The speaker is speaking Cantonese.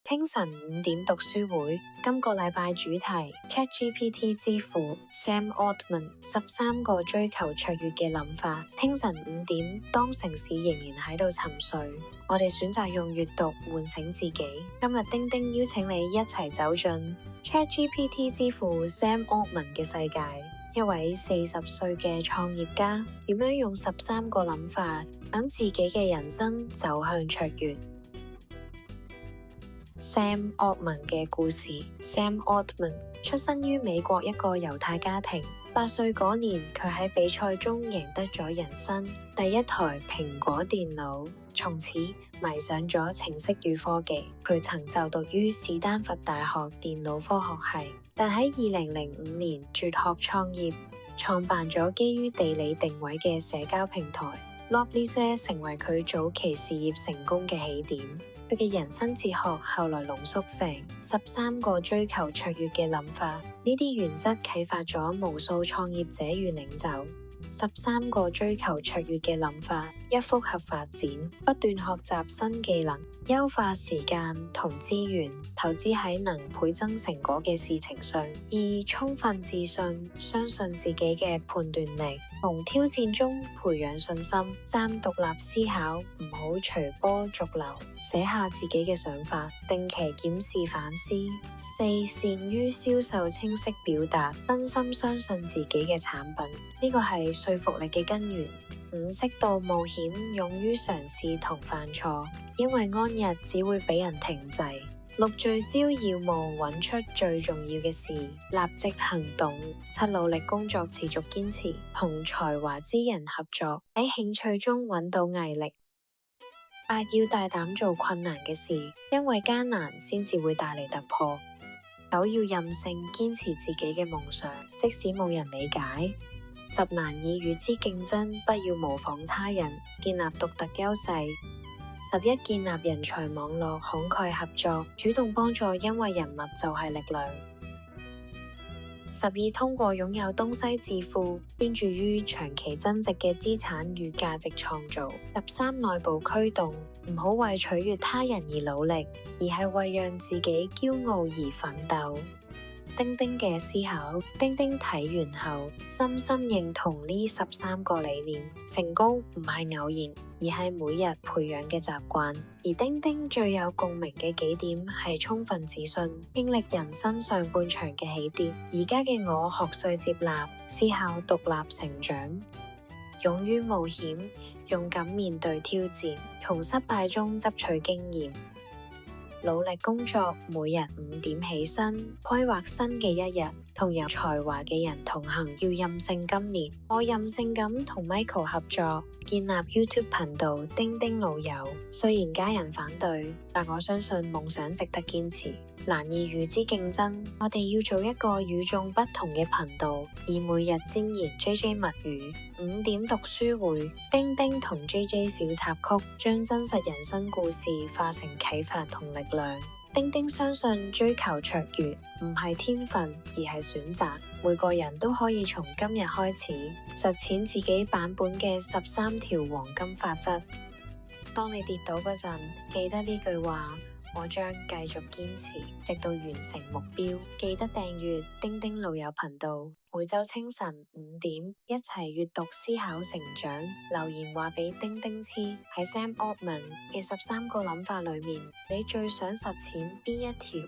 清晨5點讀書會，今個禮拜主題 ChatGPT 之父 Sam Altman 13個追求卓越嘅諗法。清晨5點，當城市仍然喺度沉睡，我哋選擇用閱讀喚醒自己。今日丁丁邀請你一齊走進 ChatGPT 之父 Sam Altman 嘅世界，一位40歲嘅創業家，點樣用13個諗法等自己嘅人生走向卓越。Sam Altman 嘅故事。Sam Altman 出生於美國一個猶太家庭。8歲嗰年，佢喺比賽中贏得咗人生第一台蘋果電腦，從此迷上咗程式與科技。佢曾就讀於史丹佛大學電腦科學系，但喺2005年輟學創業，創辦咗基於地理定位嘅社交平台 Loblaws， 成為佢早期事業成功嘅起點。佢嘅人生哲學後來濃縮成13個追求卓越嘅諗法，呢啲原則啟發咗無數創業者與領袖。13個追求卓越嘅諗法：一、複合發展，不斷學習新技能，優化時間同資源，投資喺能倍增成果嘅事情上；二、充分自信，相信自己嘅判斷力，從挑戰中培養信心；三、獨立思考，唔好隨波逐流，寫下自己嘅想法，定期檢視反思；四、善於銷售清晰表達，真心相信自己嘅產品，呢個係說服力嘅根源；五、適度冒險，勇於嘗試同犯錯，因為安逸只會俾人停滯；六、聚焦要務，揾出最重要嘅事，立即行動；七、努力工作，持續堅持，同才華之人合作，喺興趣中揾到毅力；八、要大膽做困難嘅事，因為艱難先至會帶嚟突破；九、要任性，堅持自己嘅夢想，即使冇人理解；十、難以與之競爭，不要模仿他人，建立獨特優勢；11、建立人才網絡，慷慨合作，主動幫助，因為人脈就係力量；12、通過擁有東西致富，專注於長期增值嘅資產與價值創造；13、內部驅動，唔好為取悅他人而努力，而係為讓自己驕傲而奮鬥。丁丁嘅思考。丁丁睇完後深深認同呢13個理念。成功唔係偶然，而係每日培養嘅習慣。而丁丁最有共鳴嘅幾點係充分自信，經歷人生上半場嘅起跌。而家嘅我學會接納、思考、獨立成長，勇於冒險，勇敢面對挑戰，從失敗中執取經驗。努力工作，每日5點起身，規劃新嘅一日，同有才華嘅人同行。要任性今年，我任性咁同 Michael 合作，建立 YouTube 頻道丁丁老友。雖然家人反對，但我相信夢想值得堅持。難以與之競爭，我哋要做一個與眾不同嘅頻道，以每日精研 JJ 物語。5點讀書會，丁丁同 JJ 小插曲，將真實人生故事化成啟發同力量。丁丁相信追求卓越唔係天分，而係選擇。每個人都可以從今日開始實踐自己版本嘅13條黃金法則。當你跌倒嗰陣，記得呢句話：我將繼續堅持，直到完成目標。記得訂閱丁丁老友頻道，每周清晨5點一齊閱讀、思考、成長。留言話俾丁丁知，喺 Sam Altman 嘅13個諗法裏面，你最想實踐邊一條？